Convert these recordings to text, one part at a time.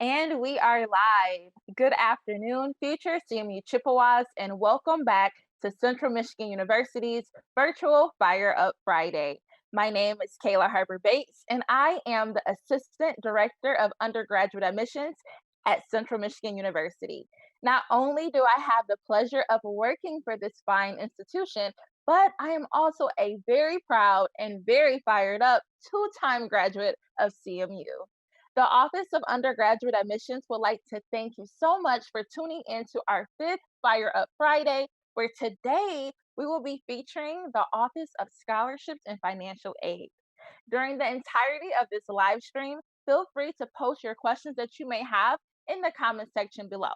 And we are live. Good afternoon, future CMU Chippewas, and welcome back to Central Michigan University's virtual Fire Up Friday. My name is Kayla Harper Bates, and I am the Assistant Director of Undergraduate Admissions at Central Michigan University. Not only do I have the pleasure of working for this fine institution, but I am also a very proud and very fired up two-time graduate of CMU. The Office of Undergraduate Admissions would like to thank you so much for tuning in to our fifth Fire Up Friday, where today we will be featuring the Office of Scholarships and Financial Aid. During the entirety of this live stream, feel free to post your questions that you may have in the comment section below.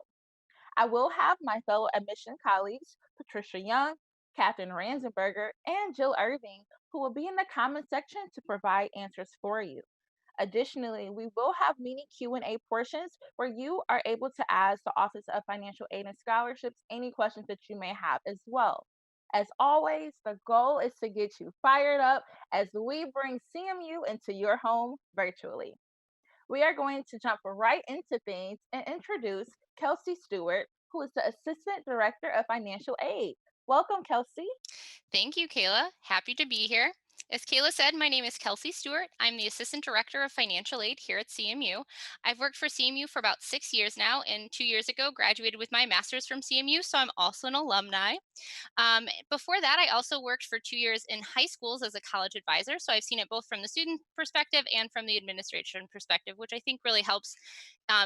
I will have my fellow admission colleagues, Patricia Young, Catherine Ranzenberger, and Jill Irving, who will be in the comment section to provide answers for you. Additionally, we will have mini Q&A portions where you are able to ask the Office of Financial Aid and Scholarships any questions that you may have as well. As always, the goal is to get you fired up as we bring CMU into your home virtually. We are going to jump right into things and introduce Kelsey Stewart, who is the Assistant Director of Financial Aid. Welcome, Kelsey. Thank you, Kayla. Happy to be here. As Kayla said, my name is Kelsey Stewart. I'm the Assistant Director of Financial Aid here at CMU. I've worked for CMU for about 6 years now, and 2 years ago graduated with my master's from CMU, so I'm also an alumni. Before that, I also worked for 2 years in high schools as a college advisor, so I've seen it both from the student perspective and from the administration perspective, which I think really helps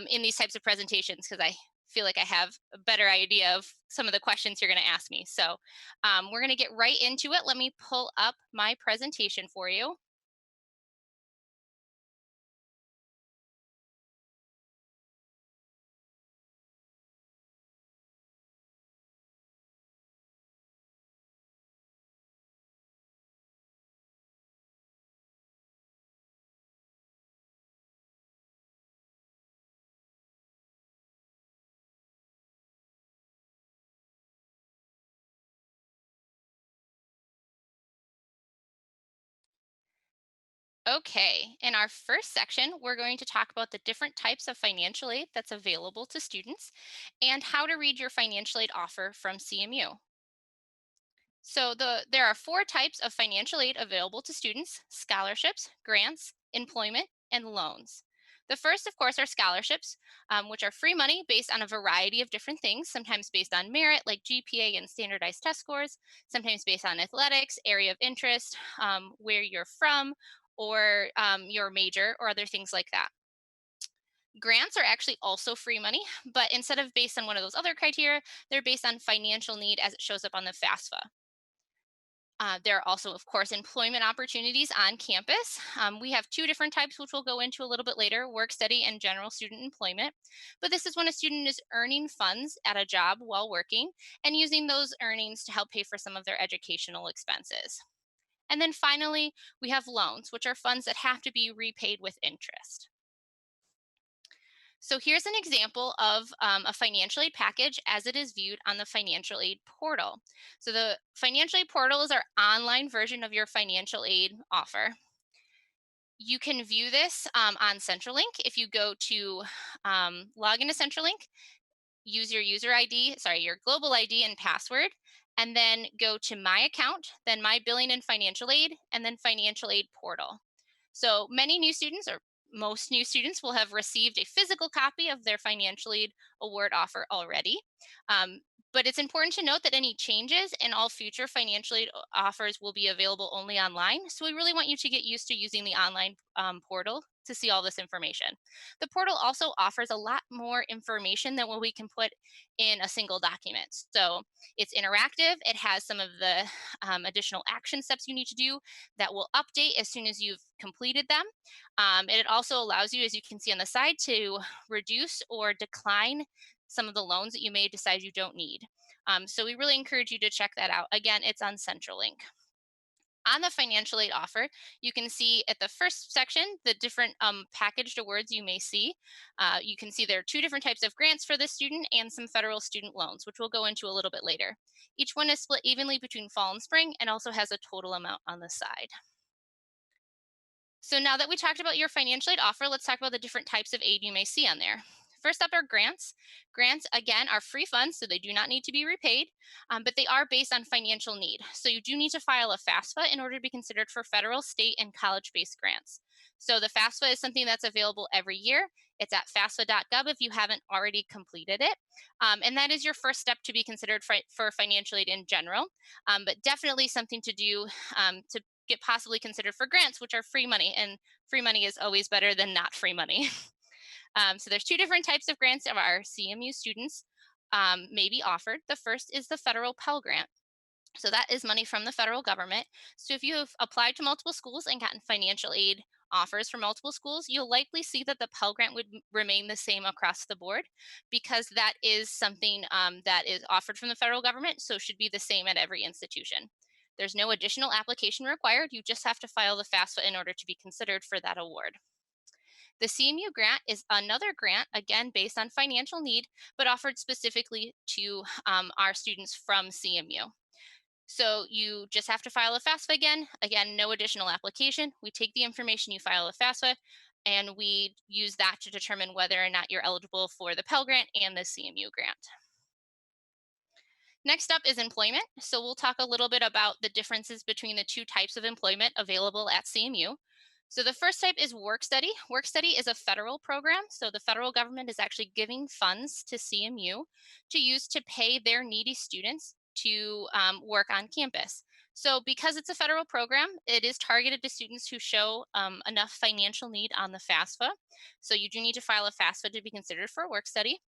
in these types of presentations because I feel like I have a better idea of some of the questions you're going to ask me. So we're going to get right into it. Let me pull up my presentation for you. Okay, in our first section, we're going to talk about the different types of financial aid that's available to students and how to read your financial aid offer from CMU. So there are four types of financial aid available to students: scholarships, grants, employment, and loans. The first, of course, are scholarships, which are free money based on a variety of different things, sometimes based on merit, like GPA and standardized test scores, sometimes based on athletics, area of interest, where you're from, or your major, or other things like that. Grants are actually also free money, but instead of based on one of those other criteria, they're based on financial need as it shows up on the FAFSA. There are also, of course, employment opportunities on campus. We have two different types, which we'll go into a little bit later: work study and general student employment. But this is when a student is earning funds at a job while working and using those earnings to help pay for some of their educational expenses. And then finally, we have loans, which are funds that have to be repaid with interest. So here's an example of a financial aid package as it is viewed on the financial aid portal. So the financial aid portal is our online version of your financial aid offer. You can view this on CentralLink. If you go to log into CentralLink, use your your global ID and password, and then go to My Account, then My Billing and Financial Aid, and then Financial Aid Portal. So many new students, or most new students, will have received a physical copy of their financial aid award offer already. Um, but it's important to note that any changes and all future financial aid offers will be available only online. So we really want you to get used to using the online portal to see all this information. The portal also offers a lot more information than what we can put in a single document. So it's interactive. It has some of the additional action steps you need to do that will update as soon as you've completed them. And it also allows you, as you can see on the side, to reduce or decline some of the loans that you may decide you don't need. So we really encourage you to check that out. Again, it's on CentralLink. On the financial aid offer, you can see at the first section the different packaged awards you may see. You can see there are two different types of grants for this student and some federal student loans, which we'll go into a little bit later. Each one is split evenly between fall and spring and also has a total amount on the side. So now that we talked about your financial aid offer, let's talk about the different types of aid you may see on there. First up are grants. Grants, again, are free funds, so they do not need to be repaid, but they are based on financial need. So you do need to file a FAFSA in order to be considered for federal, state, and college-based grants. So the FAFSA is something that's available every year. It's at FAFSA.gov if you haven't already completed it. And that is your first step to be considered for financial aid in general, but definitely something to do to get possibly considered for grants, which are free money, and free money is always better than not free money. So there's two different types of grants of our CMU students may be offered. The first is the federal Pell Grant. So that is money from the federal government. So if you have applied to multiple schools and gotten financial aid offers from multiple schools, you'll likely see that the Pell Grant would remain the same across the board because that is something that is offered from the federal government, so should be the same at every institution. There's no additional application required. You just have to file the FAFSA in order to be considered for that award. The CMU grant is another grant, again, based on financial need, but offered specifically to our students from CMU. So you just have to file a FAFSA again. Again, no additional application. We take the information you file a FAFSA and we use that to determine whether or not you're eligible for the Pell Grant and the CMU grant. Next up is employment. So we'll talk a little bit about the differences between the two types of employment available at CMU. So the first type is work study. Work study is a federal program. So the federal government is actually giving funds to CMU to use to pay their needy students to work on campus. So because it's a federal program, it is targeted to students who show enough financial need on the FAFSA. So you do need to file a FAFSA to be considered for work study,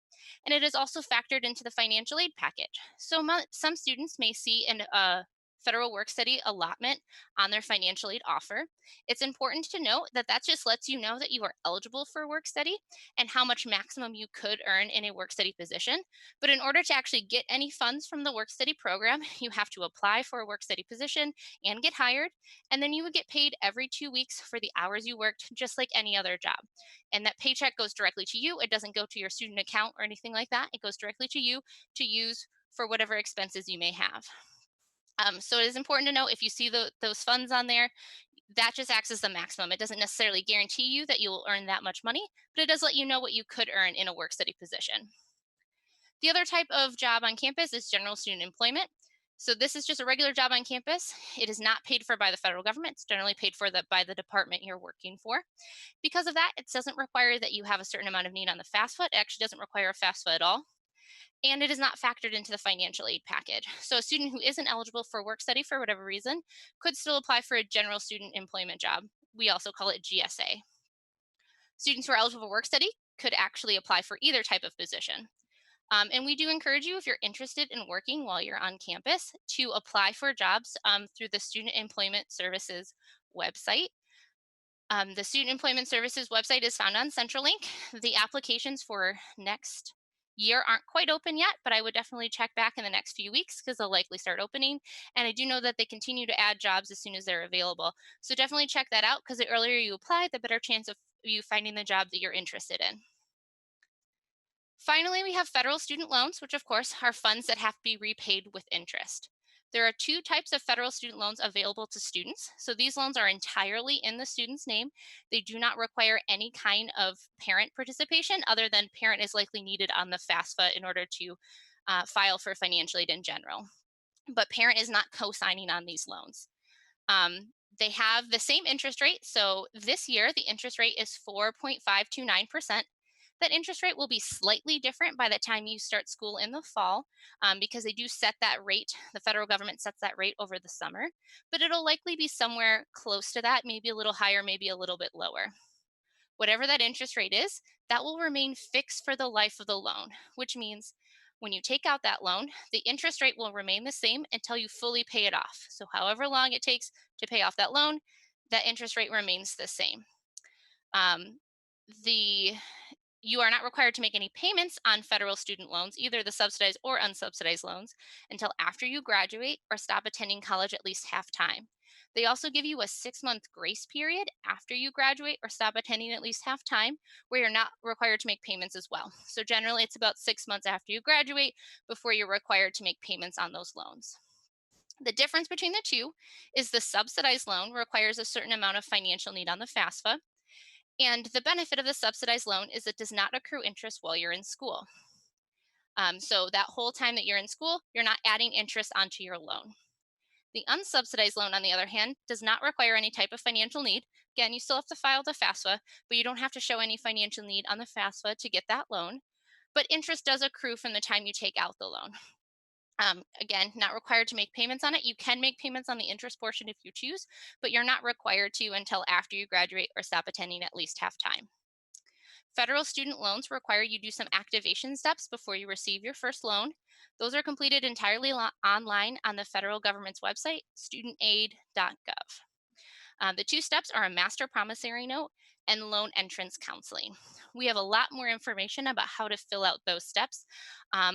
and it is also factored into the financial aid package. So some students may see a federal work study allotment on their financial aid offer. It's important to note that that just lets you know that you are eligible for work study and how much maximum you could earn in a work study position. But in order to actually get any funds from the work study program, you have to apply for a work study position and get hired. And then you would get paid every 2 weeks for the hours you worked, just like any other job. And that paycheck goes directly to you. It doesn't go to your student account or anything like that. It goes directly to you to use for whatever expenses you may have. So it is important to know if you see those funds on there, that just acts as the maximum. It doesn't necessarily guarantee you that you will earn that much money, but it does let you know what you could earn in a work study position. The other type of job on campus is general student employment. So this is just a regular job on campus. It is not paid for by the federal government. It's generally paid for by the department you're working for. Because of that, it doesn't require that you have a certain amount of need on the FAFSA. It actually doesn't require a FAFSA at all. And it is not factored into the financial aid package. So a student who isn't eligible for work study for whatever reason could still apply for a general student employment job. We also call it GSA. Students who are eligible for work study could actually apply for either type of position. And we do encourage you, if you're interested in working while you're on campus, to apply for jobs through the Student Employment Services website. The Student Employment Services website is found on CentralLink. The applications for next year aren't quite open yet, but I would definitely check back in the next few weeks because they'll likely start opening. And I do know that they continue to add jobs as soon as they're available. So definitely check that out because the earlier you apply, the better chance of you finding the job that you're interested in. Finally, we have federal student loans, which of course are funds that have to be repaid with interest. There are two types of federal student loans available to students. So these loans are entirely in the student's name. They do not require any kind of parent participation other than parent is likely needed on the FAFSA in order to file for financial aid in general. But parent is not co-signing on these loans. They have the same interest rate. So this year, the interest rate is 4.529%. That interest rate will be slightly different by the time you start school in the fall because they do set that rate. The federal government sets that rate over the summer, but it'll likely be somewhere close to that, maybe a little higher, maybe a little bit lower. Whatever that interest rate is, that will remain fixed for the life of the loan, which means when you take out that loan, the interest rate will remain the same until you fully pay it off. So, however long it takes to pay off that loan, that interest rate remains the same. Um, the you are not required to make any payments on federal student loans, either the subsidized or unsubsidized loans, until after you graduate or stop attending college at least half time. They also give you a 6 month grace period after you graduate or stop attending at least half time, where you're not required to make payments as well. So, generally, it's about 6 months after you graduate before you're required to make payments on those loans. The difference between the two is the subsidized loan requires a certain amount of financial need on the FAFSA, and the benefit of the subsidized loan is it does not accrue interest while you're in school. So that whole time that you're in school, you're not adding interest onto your loan. The unsubsidized loan, on the other hand, does not require any type of financial need. Again, you still have to file the FAFSA, but you don't have to show any financial need on the FAFSA to get that loan. But interest does accrue from the time you take out the loan. Again, not required to make payments on it. You can make payments on the interest portion if you choose, but you're not required to until after you graduate or stop attending at least half time. Federal student loans require you do some activation steps before you receive your first loan. Those are completed entirely online on the federal government's website, studentaid.gov. The two steps are a master promissory note and loan entrance counseling. We have a lot more information about how to fill out those steps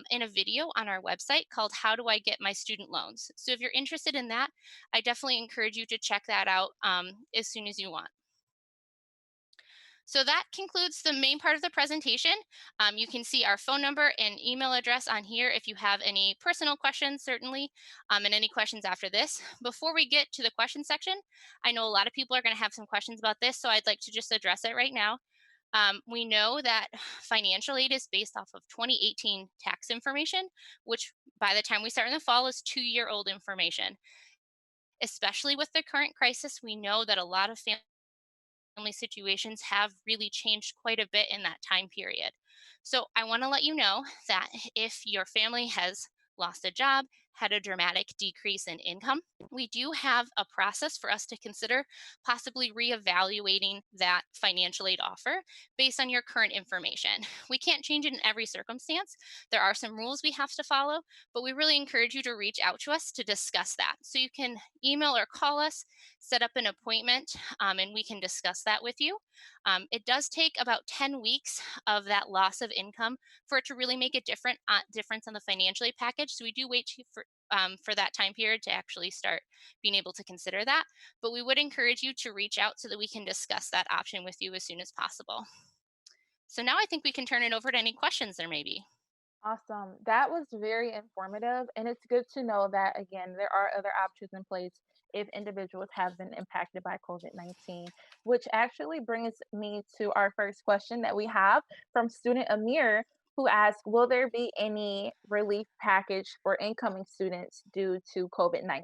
in a video on our website called How Do I Get My Student Loans? So if you're interested in that, I definitely encourage you to check that out as soon as you want. So that concludes the main part of the presentation. You can see our phone number and email address on here if you have any personal questions, certainly, and any questions after this. Before we get to the question section, I know a lot of people are going to have some questions about this, so I'd like to just address it right now. We know that financial aid is based off of 2018 tax information, which by the time we start in the fall is 2-year-old information. Especially with the current crisis, we know that a lot of family situations have really changed quite a bit in that time period. So I want to let you know that if your family has lost a job, had a dramatic decrease in income, we do have a process for us to consider possibly reevaluating that financial aid offer based on your current information. We can't change it in every circumstance. There are some rules we have to follow, but we really encourage you to reach out to us to discuss that. So you can email or call us, set up an appointment, and we can discuss that with you. It does take about 10 weeks of that loss of income for it to really make a difference on the financial aid package. So we do wait for that time period to actually start being able to consider that. But we would encourage you to reach out so that we can discuss that option with you as soon as possible. So now I think we can turn it over to any questions there may be. Awesome. That was very informative. And it's good to know that, again, there are other options in place if individuals have been impacted by COVID-19, which actually brings me to our first question that we have from student Amir, who asks, will there be any relief package for incoming students due to COVID-19?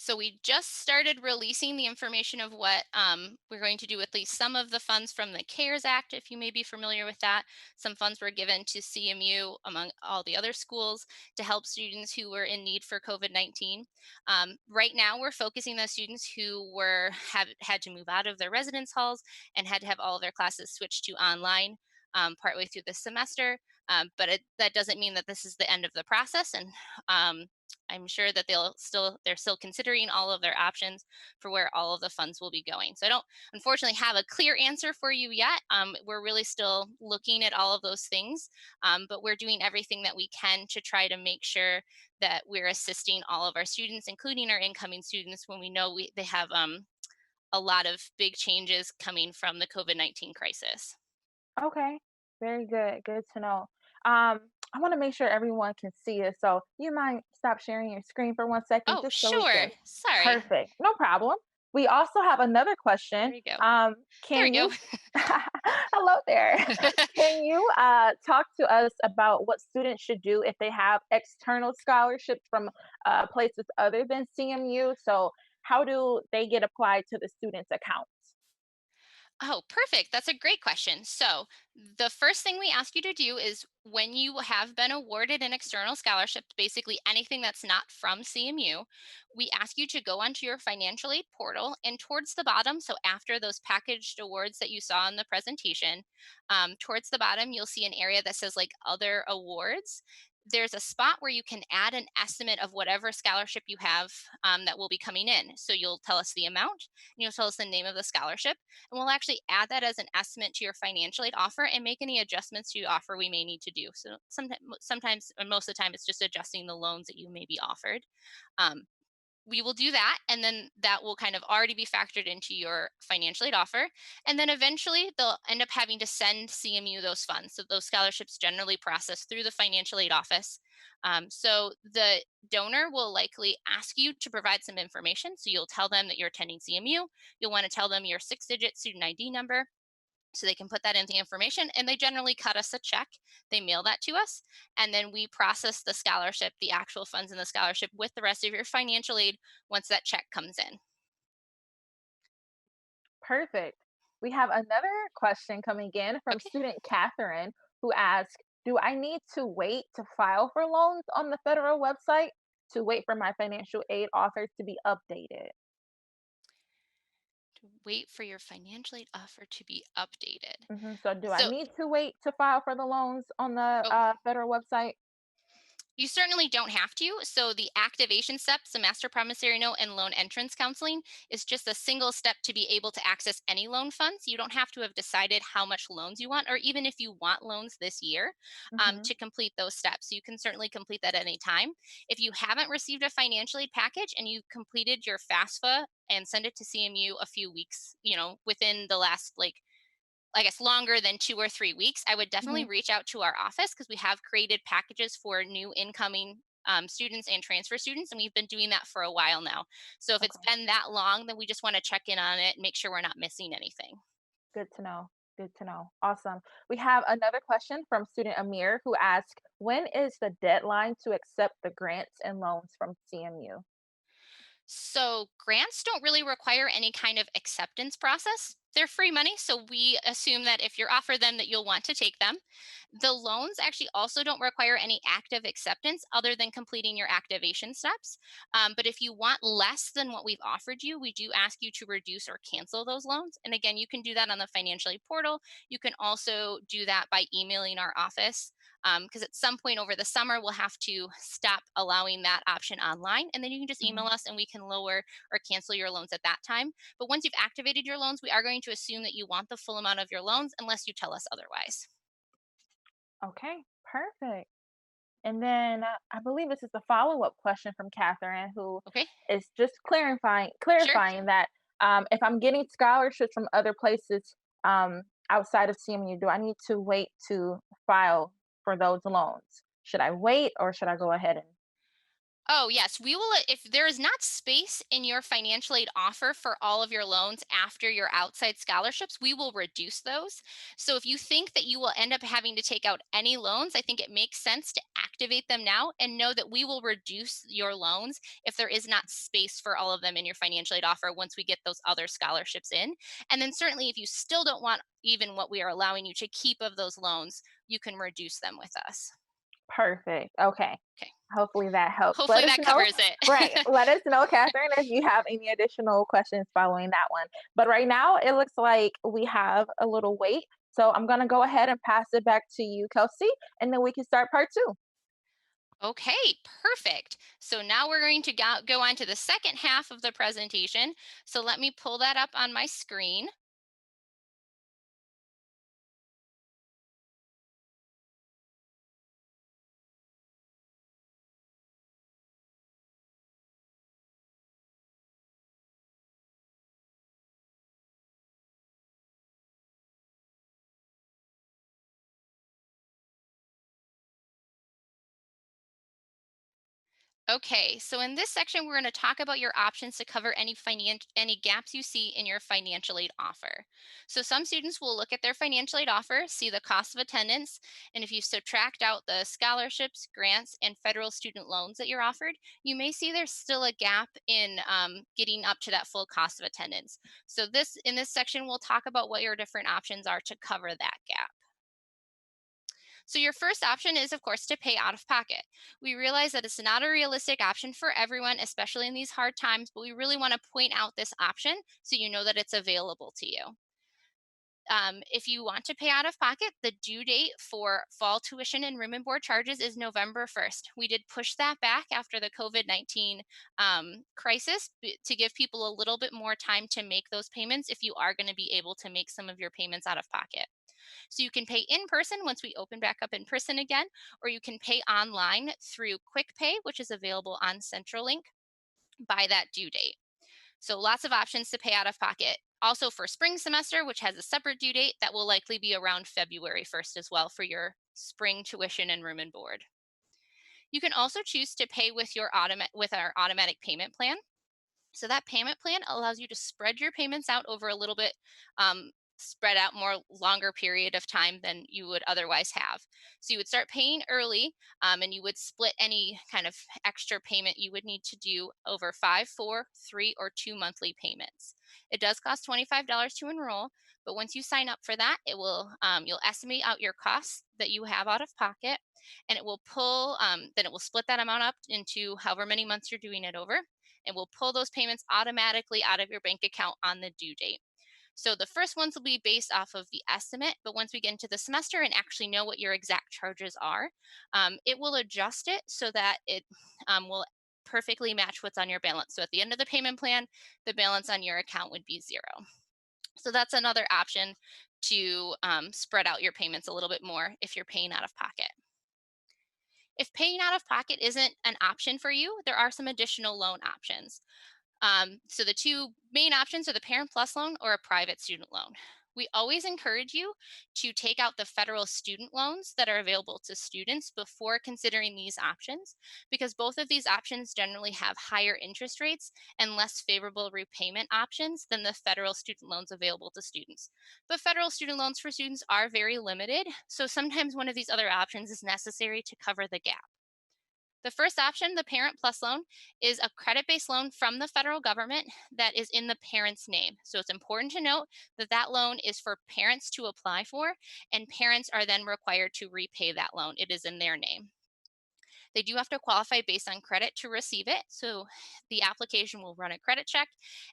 So we just started releasing the information of what we're going to do with at least some of the funds from the CARES Act, if you may be familiar with that. Some funds were given to CMU, among all the other schools, to help students who were in need for COVID-19. Right now, we're focusing on students who have had to move out of their residence halls and had to have all of their classes switched to online partway through the semester. But that doesn't mean that this is the end of the process, and I'm sure that they're still considering all of their options for where all of the funds will be going. So I don't unfortunately have a clear answer for you yet. We're really still looking at all of those things, but we're doing everything that we can to try to make sure that we're assisting all of our students, including our incoming students, when we know they have a lot of big changes coming from the COVID-19 crisis. Okay, very good. Good to know. I want to make sure everyone can see it. So you might stop sharing your screen for 1 second Oh, just so we sure. can. Sorry. Perfect. No problem. We also have another There question. you go. There we Can go. you hello there. Can you talk to us about what students should do if they have external scholarships from places other than CMU? So how do they get applied to the students' accounts? Oh, perfect. That's a great question. So, the first thing we ask you to do is when you have been awarded an external scholarship, basically anything that's not from CMU, we ask you to go onto your financial aid portal and towards the bottom, so after those packaged awards that you saw in the presentation, towards the bottom, you'll see an area that says like other awards. There's a spot where you can add an estimate of whatever scholarship you have that will be coming in. So you'll tell us the amount, and you'll tell us the name of the scholarship, and we'll actually add that as an estimate to your financial aid offer and make any adjustments to your offer we may need to do. So sometimes or most of the time, it's just adjusting the loans that you may be offered. Um, we will do that, and then that will kind of already be factored into your financial aid offer. And then eventually they'll end up having to send CMU those funds. So those scholarships generally process through the financial aid office. So the donor will likely ask you to provide some information. So you'll tell them that you're attending CMU. You'll want to tell them your 6-digit student ID number so they can put that in the information, and they generally cut us a check. They mail that to us, and then we process the scholarship, the actual funds in the scholarship, with the rest of your financial aid once that check comes in. Perfect. We have another question coming in from Okay. student Catherine, who asks, do I need to wait to file for loans on the federal website to wait for my financial aid offers to be updated? To wait for your financial aid offer to be updated. So do I So, need to wait to file for the loans on the oh, federal website? you certainly don't have to. So the activation steps, the master promissory note and loan entrance counseling, is just a single step to be able to access any loan funds. You don't have to have decided how much loans you want, or even if you want loans this year, Hmm. to complete those steps. So you can certainly complete that at any time. If you haven't received a financial aid package and you've completed your FAFSA and send it to CMU a few weeks, within the last, like, I guess, longer than 2 or 3 weeks, I would definitely Hmm. reach out to our office because we have created packages for new incoming students and transfer students, and we've been doing that for a while now. So if it's Okay, been that long, then we just want to check in on it and make sure we're not missing anything. good to know. Good to know. Awesome. We have another question from student Amir who asks, when is the deadline to accept the grants and loans from CMU? So grants don't really require any kind of acceptance process. They're free money, so we assume that if you're offered them that you'll want to take them. The loans actually also don't require any active acceptance other than completing your activation steps. But if you want less than what we've offered you, we do ask you to reduce or cancel those loans. And again, you can do that on the financial aid portal. You can also do that by emailing our office, because at some point over the summer we'll have to stop allowing that option online, and then you can just email Mhm. us and we can lower or cancel your loans at that time. But once you've activated your loans, we are going to assume that you want the full amount of your loans unless you tell us otherwise. Okay, perfect. And then I believe this is the follow-up question from Catherine, who Okay. is just clarifying Sure. clarifying that if I'm getting scholarships from other places outside of CMU, do I need to wait to file for those loans? Should I wait or should I go ahead and? Oh, yes. We will, if there is not space in your financial aid offer for all of your loans after your outside scholarships, we will reduce those. So if you think that you will end up having to take out any loans, I think it makes sense to activate them now and know that we will reduce your loans if there is not space for all of them in your financial aid offer once we get those other scholarships in. And then certainly if you still don't want even what we are allowing you to keep of those loans, you can reduce them with us. Perfect. Okay. Okay. Hopefully that helps. Hopefully Let us that know. covers Right. it. Let us know, Catherine, if you have any additional questions following that one. But right now, it looks like we have a little wait. So I'm going to go ahead and pass it back to you, Kelsey, and then we can start part two. Okay, perfect. So now we're going to go on to the second half of the presentation. So let me pull that up on my screen. Okay, so in this section, we're going to talk about your options to cover any gaps you see in your financial aid offer. So some students will look at their financial aid offer, see the cost of attendance, and if you subtract out the scholarships, grants, and federal student loans that you're offered, you may see there's still a gap in getting up to that full cost of attendance. So in this section, we'll talk about what your different options are to cover that gap. So your first option is, of course, to pay out of pocket. We realize that it's not a realistic option for everyone, especially in these hard times, but we really want to point out this option so you know that it's available to you. If you want to pay out of pocket, the due date for fall tuition and room and board charges is November 1st. We did push that back after the COVID-19 crisis to give people a little bit more time to make those payments if you are going to be able to make some of your payments out of pocket. So you can pay in person once we open back up in person again, or you can pay online through Quick Pay, which is available on CentralLink. by that due date. So lots of options to pay out of pocket. Also for spring semester, which has a separate due date, that will likely be around February 1st as well for your spring tuition and room and board. You can also choose to pay with with our automatic payment plan. So that payment plan allows you to spread your payments out over a little bit, spread out more longer period of time than you would otherwise have. So you would start paying early, and you would split any kind of extra payment you would need to do over 5, 4, 3, or 2 monthly payments. It does cost $25 to enroll, but once you sign up for that, it will you'll estimate out your costs that you have out of pocket, and it will then it will split that amount up into however many months you're doing it over, and will pull those payments automatically out of your bank account on the due date. So the first ones will be based off of the estimate, but once we get into the semester and actually know what your exact charges are, it will adjust it so that it will perfectly match what's on your balance. So at the end of the payment plan, the balance on your account would be zero. So that's another option to spread out your payments a little bit more if you're paying out of pocket. If paying out of pocket isn't an option for you, there are some additional loan options. So the two main options are the Parent Plus loan or a private student loan. We always encourage you to take out the federal student loans that are available to students before considering these options, because both of these options generally have higher interest rates and less favorable repayment options than the federal student loans available to students. But federal student loans for students are very limited, so sometimes one of these other options is necessary to cover the gap. The first option, the Parent Plus loan, is a credit based loan from the federal government that is in the parent's name. So it's important to note that that loan is for parents to apply for, and parents are then required to repay that loan. It is in their name. They do have to qualify based on credit to receive it. So the application will run a credit check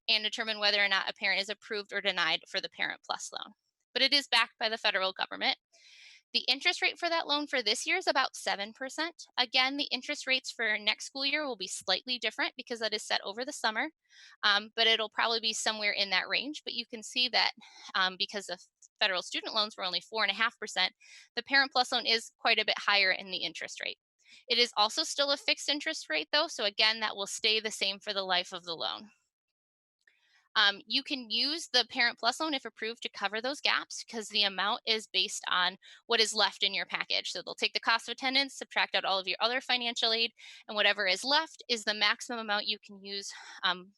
and determine whether or not a parent is approved or denied for the Parent Plus loan. But it is backed by the federal government. The interest rate for that loan for this year is about 7%. Again, the interest rates for next school year will be slightly different because that is set over the summer, but it'll probably be somewhere in that range. But you can see that because the federal student loans were only 4.5%, the Parent Plus loan is quite a bit higher in the interest rate. It is also still a fixed interest rate, though, so again, that will stay the same for the life of the loan. You can use the Parent Plus loan if approved to cover those gaps because the amount is based on what is left in your package. So they'll take the cost of attendance, subtract out all of your other financial aid, and whatever is left is the maximum amount you can use.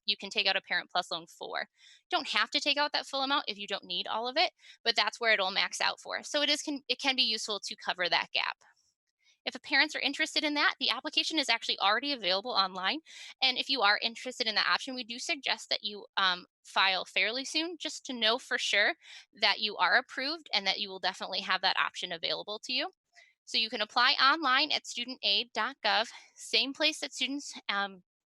You can take out a Parent Plus loan for. You don't have to take out that full amount if you don't need all of it, but that's where it'll max out for. So it can be useful to cover that gap. If parents are interested in that, the application is actually already available online. And if you are interested in that option, we do suggest that you file fairly soon just to know for sure that you are approved and that you will definitely have that option available to you. So you can apply online at studentaid.gov, same place that students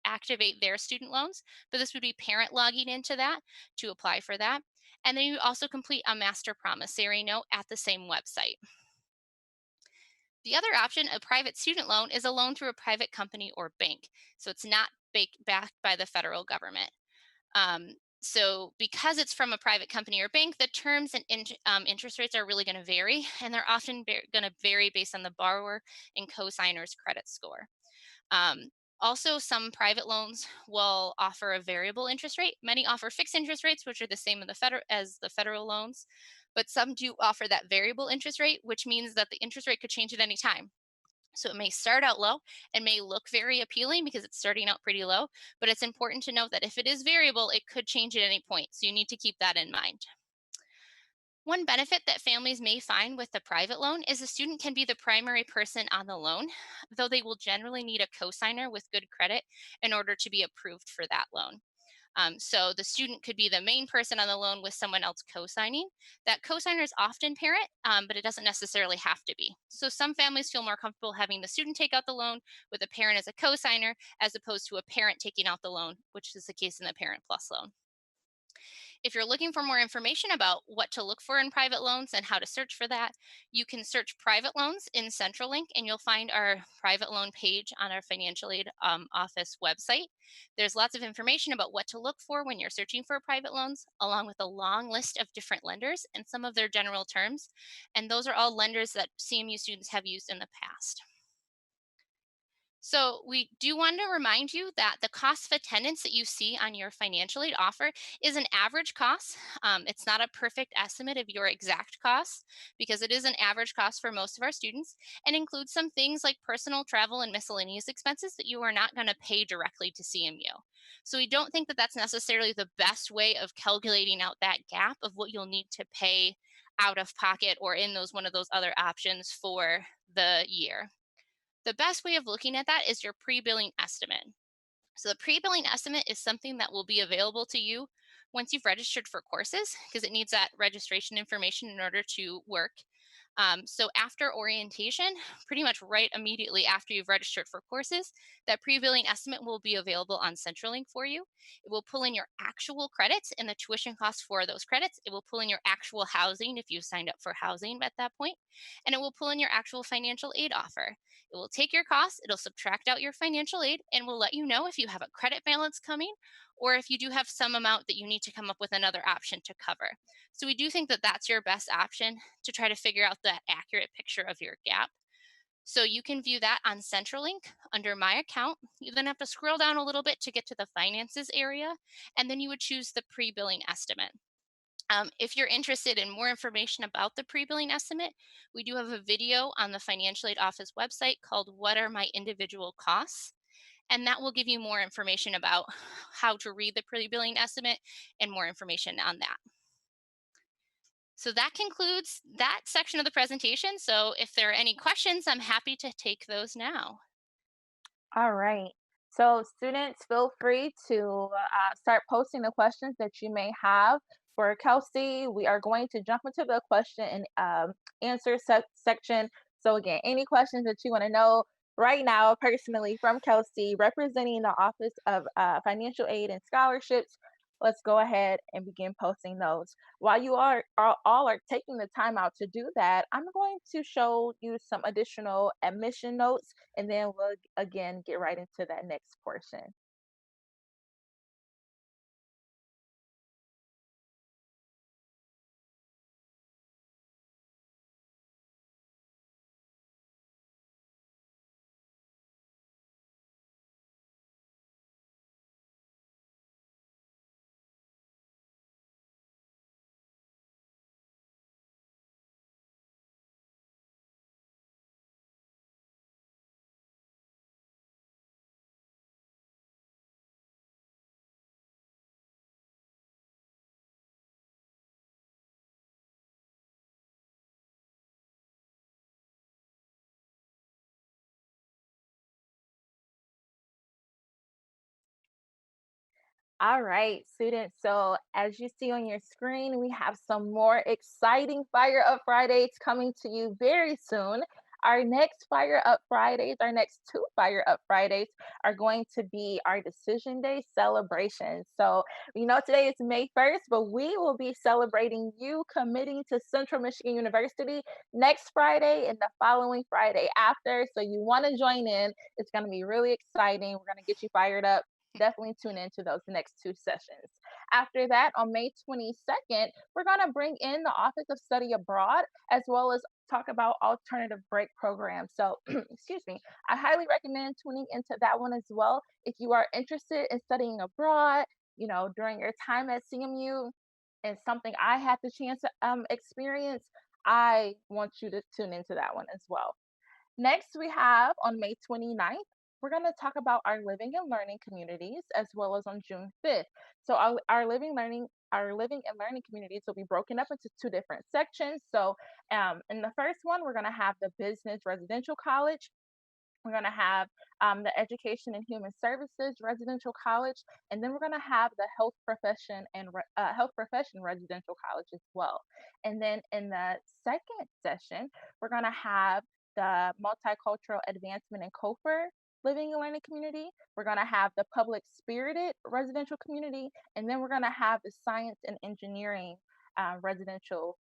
activate their student loans, but this would be parent logging into that to apply for that. And then you also complete a master promissory note at the same website. The other option, a private student loan, is a loan through a private company or bank. So it's not backed by the federal government. So because it's from a private company or bank, the terms and interest rates are really going to vary, and they're often going to vary based on the borrower and co-signer's credit score. Um, Also, some private loans will offer a variable interest rate. Many offer fixed interest rates, which are the same as the federal loans, but some do offer that variable interest rate, which means that the interest rate could change at any time. So it may start out low and may look very appealing because it's starting out pretty low, but it's important to note that if it is variable, it could change at any point. So you need to keep that in mind. One benefit that families may find with the private loan is the student can be the primary person on the loan, though they will generally need a cosigner with good credit in order to be approved for that loan. So the student could be the main person on the loan with someone else co-signing. That co-signer is often parent, but it doesn't necessarily have to be. So some families feel more comfortable having the student take out the loan with a parent as a co-signer as opposed to a parent taking out the loan, which is the case in the Parent Plus loan. If you're looking for more information about what to look for in private loans and how to search for that, you can search private loans in CentralLink and you'll find our private loan page on our financial aid office website. There's lots of information about what to look for when you're searching for private loans, along with a long list of different lenders and some of their general terms. And those are all lenders that CMU students have used in the past. So we do want to remind you that the cost of attendance that you see on your financial aid offer is an average cost. It's not a perfect estimate of your exact cost because it is an average cost for most of our students and includes some things like personal travel and miscellaneous expenses that you are not going to pay directly to CMU. So we don't think that that's necessarily the best way of calculating out that gap of what you'll need to pay out of pocket or in those one of those other options for the year. The best way of looking at that is your pre-billing estimate. So the pre-billing estimate is something that will be available to you once you've registered for courses because it needs that registration information in order to work. So after orientation, pretty much right immediately after you've registered for courses, that pre-billing estimate will be available on CentralLink for you. It will pull in your actual credits and the tuition costs for those credits. It will pull in your actual housing if you signed up for housing at that point, and it will pull in your actual financial aid offer. It will take your costs, it'll subtract out your financial aid, and will let you know if you have a credit balance coming or if you do have some amount that you need to come up with another option to cover. So we do think that that's your best option to try to figure out that accurate picture of your gap. So you can view that on CentralLink under My Account. You then have to scroll down a little bit to get to the Finances area, and then you would choose the Pre-Billing Estimate. If you're interested in more information about the pre-billing estimate, we do have a video on the financial aid office website called What Are My Individual Costs? And that will give you more information about how to read the pre-billing estimate and more information on that. So that concludes that section of the presentation. So if there are any questions, I'm happy to take those now. All right. So students, feel free to start posting the questions that you may have for Kelsey. We are going to jump into the question and answer section. So again, any questions that you want to know right now, personally from Kelsey, representing the Office of Financial Aid and Scholarships, let's go ahead and begin posting those. While you all are taking the time out to do that, I'm going to show you some additional admission notes and then we'll again get right into that next portion. All right, students. So as you see on your screen, we have some more exciting Fire Up Fridays coming to you very soon. Our next Fire Up Fridays, our next two Fire Up Fridays are going to be our Decision Day celebration. So we know today is May 1st, but we will be celebrating you committing to Central Michigan University next Friday and the following Friday after. So you want to join in. It's going to be really exciting. We're going to get you fired up. Definitely tune into those next two sessions. After that, on May 22nd, we're going to bring in the Office of Study Abroad as well as talk about alternative break programs. So, excuse me, I highly recommend tuning into that one as well. If you are interested in studying abroad, during your time at CMU, and something I had the chance to experience, I want you to tune into that one as well. Next, we have on May 29th, we're going to talk about our living and learning communities as well as on June 5th. So our living and learning communities will be broken up into two different sections. So in the first one, we're going to have the business residential college. We're going to have the Education and Human Services Residential College, and then we're going to have the Health Profession Residential College as well. And then in the second session, we're going to have the Multicultural Advancement and COFER Living and Learning Community. We're going to have the Public Spirited Residential Community, and then we're going to have the Science and Engineering Residential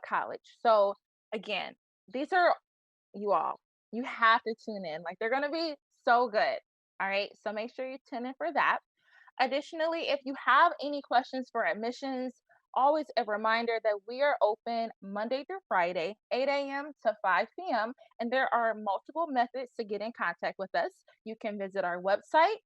College. So again, these are you all. You have to tune in. Like they're going to be so good. All right. So make sure you tune in for that. Additionally, if you have any questions for admissions, always a reminder that we are open Monday through Friday, 8 a.m. to 5 p.m., and there are multiple methods to get in contact with us. You can visit our website,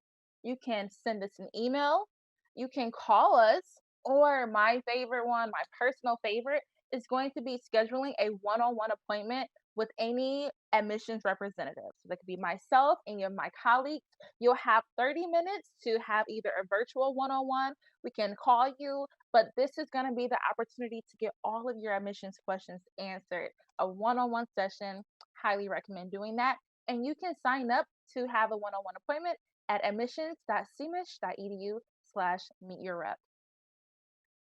you can send us an email, you can call us, or my favorite one, my personal favorite, is going to be scheduling a one on one appointment with any admissions representative. So that could be myself, any of my colleagues. You'll have 30 minutes to have either a virtual one on one. We can call you, but this is going to be the opportunity to get all of your admissions questions answered. A one on one session, highly recommend doing that. And you can sign up to have a one on one appointment at admissions.cmish.edu/meet your rep.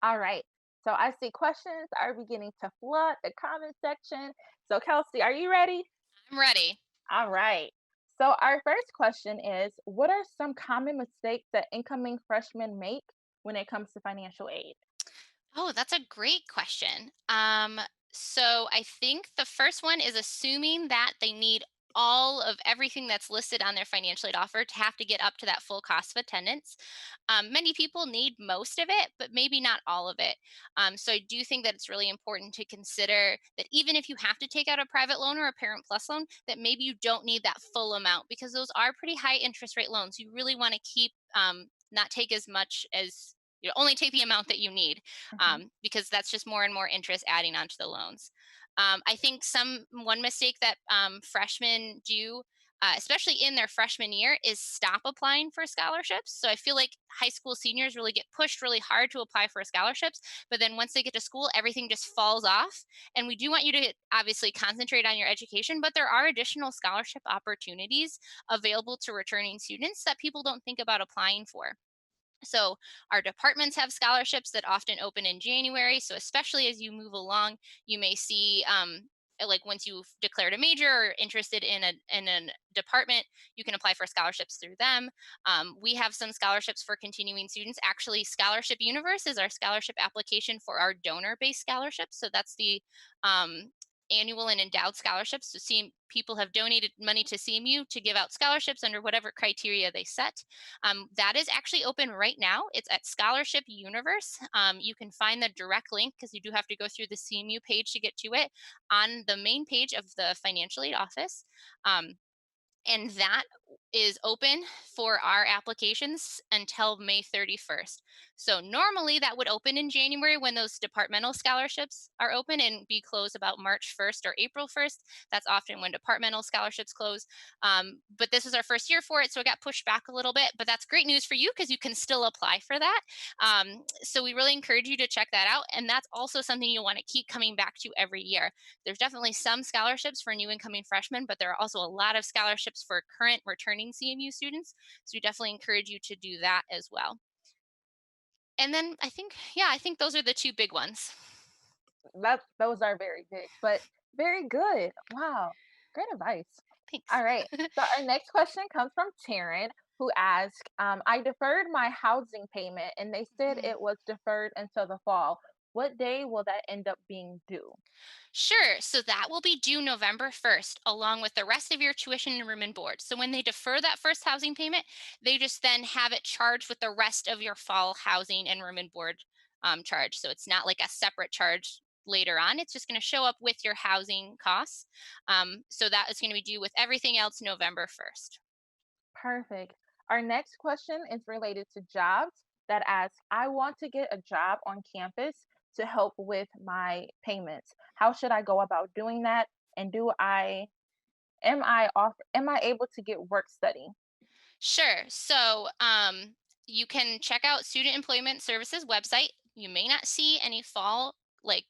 All right. So I see questions are beginning to flood the comment section. So, Kelsey, are you ready? I'm ready. All right. So, our first question is, what are some common mistakes that incoming freshmen make when it comes to financial aid? Oh, that's a great question. So I think the first one is assuming that they need all of everything that's listed on their financial aid offer to have to get up to that full cost of attendance. Many people need most of it, but maybe not all of it. So I do think that it's really important to consider that even if you have to take out a private loan or a Parent Plus loan, that maybe you don't need that full amount because those are pretty high interest rate loans. You really want to keep not take as much as only take the amount that you need Mhm. because that's just more and more interest adding onto the loans. I think one mistake that freshmen do, especially in their freshman year, is stop applying for scholarships. So I feel like high school seniors really get pushed really hard to apply for scholarships, but then once they get to school, everything just falls off. And we do want you to obviously concentrate on your education, but there are additional scholarship opportunities available to returning students that people don't think about applying for. So, our departments have scholarships that often open in January. So, especially as you move along, you may see, like once you've declared a major or interested in a department, you can apply for scholarships through them. We have some scholarships for continuing students. Actually, Scholarship Universe is our scholarship application for our donor-based scholarships. So that's the annual and endowed scholarships. So, people have donated money to CMU to give out scholarships under whatever criteria they set. That is actually open right now. It's at Scholarship Universe. You can find the direct link because you do have to go through the CMU page to get to it on the main page of the financial aid office. And that is open for our applications until May 31st. So normally that would open in January when those departmental scholarships are open and be closed about March 1st or April 1st. That's often when departmental scholarships close. But this is our first year for it, so it got pushed back a little bit. But that's great news for you because you can still apply for that. So we really encourage you to check that out. And that's also something you'll want to keep coming back to every year. There's definitely some scholarships for new incoming freshmen, but there are also a lot of scholarships for current returning CMU students. So we definitely encourage you to do that as well. And then I think those are the two big ones. Those are very big, but very good. Wow, great advice. Thanks. All right. So our next question comes from Taryn, who asked, "I deferred my housing payment, and they said Mhm. it was deferred until the fall. What day will that end up being due?" Sure. So that will be due November 1st, along with the rest of your tuition and room and board. So when they defer that first housing payment, they just then have it charged with the rest of your fall housing and room and board charge. So it's not like a separate charge later on. It's just going to show up with your housing costs. So that is going to be due with everything else November 1st. Perfect. Our next question is related to jobs that asks, "I want to get a job on campus to help with my payments. How should I go about doing that? And am I able to get work study?" Sure. So you can check out Student Employment Services website. You may not see any fall like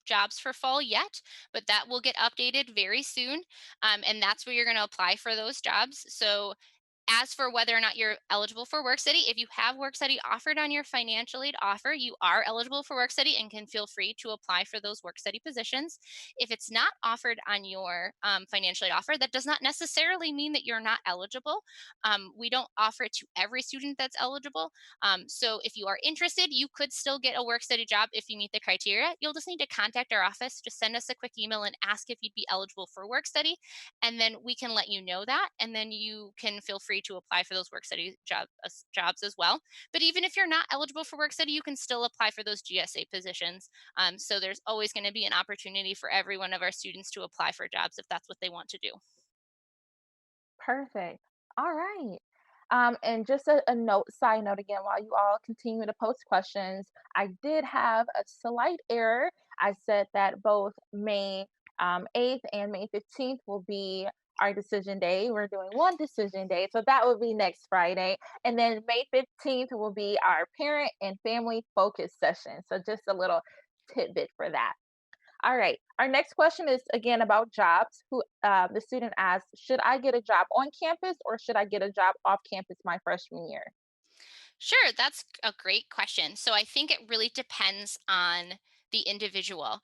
jobs for fall yet, but that will get updated very soon. And that's where you're going to apply for those jobs. So as for whether or not you're eligible for work study, if you have work study offered on your financial aid offer, you are eligible for work study and can feel free to apply for those work study positions. If it's not offered on your financial aid offer, that does not necessarily mean that you're not eligible. We don't offer it to every student that's eligible. So if you are interested, you could still get a work study job if you meet the criteria. You'll just need to contact our office, just send us a quick email and ask if you'd be eligible for work study, and then we can let you know that, and then you can feel free free to apply for those work study jobs as well. But even if you're not eligible for work study, you can still apply for those GSA positions. So there's always going to be an opportunity for every one of our students to apply for jobs if that's what they want to do. Perfect. All right. And just a note, side note again, while you all continue to post questions, I did have a slight error. I said that both May 8th and May 15th will be our decision day. We're doing one decision day, so that will be next Friday. And then May 15th will be our parent and family focus session. So just a little tidbit for that. All right. Our next question is again about jobs. The student asks, should I get a job on campus or should I get a job off campus my freshman year? Sure, that's a great question. So I think it really depends on the individual.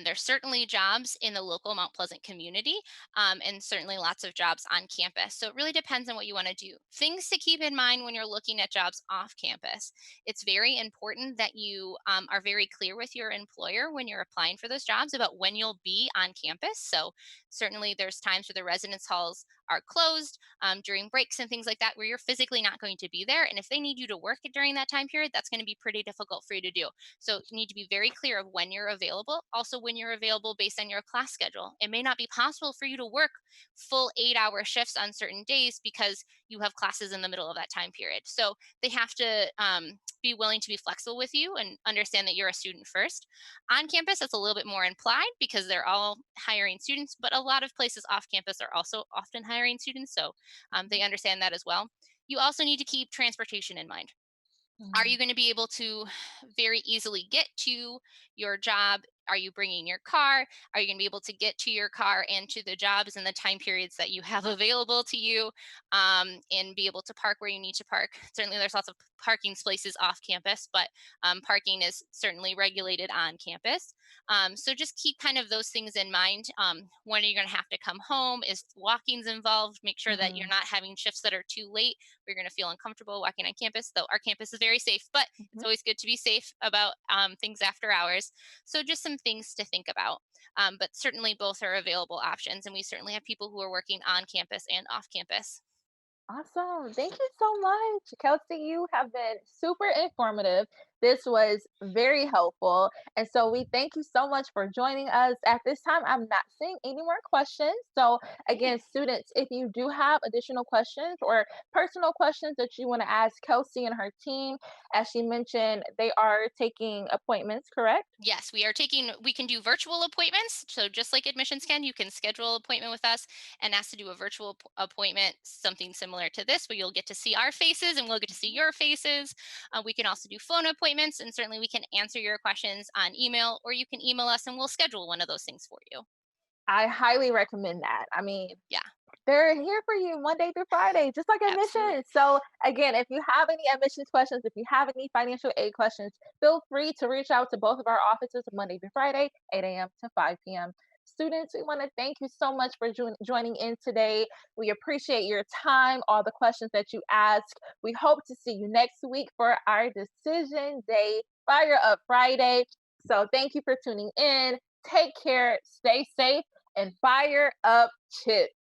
There's certainly jobs in the local Mount Pleasant community, and certainly lots of jobs on campus. So it really depends on what you want to do. Things to keep in mind when you're looking at jobs off campus. It's very important that you are very clear with your employer when you're applying for those jobs about when you'll be on campus. So certainly there's times where the residence halls are closed during breaks and things like that where you're physically not going to be there. And if they need you to work during that time period, that's going to be pretty difficult for you to do. So you need to be very clear of when you're available, also when you're available based on your class schedule. It may not be possible for you to work full 8-hour shifts on certain days because you have classes in the middle of that time period. So they have to be willing to be flexible with you and understand that you're a student first. On campus, it's a little bit more implied because they're all hiring students, but a lot of places off campus are also often hiring students. So they understand that as well. You also need to keep transportation in mind. Are Mm, you going to be able to very easily get to your job? Are you bringing your car? Are you going to be able to get to your car and to the jobs in the time periods that you have available to you, and be able to park where you need to park? Certainly, there's lots of parking spaces off campus, but parking is certainly regulated on campus. So just keep kind of those things in mind. When are you going to have to come home? Is walking's involved? Make sure that you're mhm, not having shifts that are too late. We're going to feel uncomfortable walking on campus, though our campus is very safe, but it's mhm. always good to be safe about things after hours. So, just some things to think about. But certainly, both are available options. And we certainly have people who are working on campus and off campus. Awesome. Thank you so much. Kelsey, you have been super informative. This was very helpful. And so we thank you so much for joining us. At this time, I'm not seeing any more questions. So, Great. again, students, if you do have additional questions or personal questions that you want to ask Kelsey and her team, as she mentioned, they are taking appointments, correct? Yes, we can do virtual appointments. So just like admissions can, you can schedule an appointment with us and ask to do a virtual appointment, something similar to this, where you'll get to see our faces and we'll get to see your faces. We can also do phone appointments, and certainly we can answer your questions on email, or you can email us and we'll schedule one of those things for you. I highly recommend that. I mean, Yeah, they're here for you Monday through Friday, just like absolutely. admissions. So, again, if you have any admissions questions, if you have any financial aid questions, feel free to reach out to both of our offices Monday through Friday, 8 a.m. to 5 p.m. Students, we want to thank you so much for joining in today. We appreciate your time, all the questions that you asked. We hope to see you next week for our Decision Day Fire Up Friday. So, thank you for tuning in. Take care, stay safe, and fire up chips.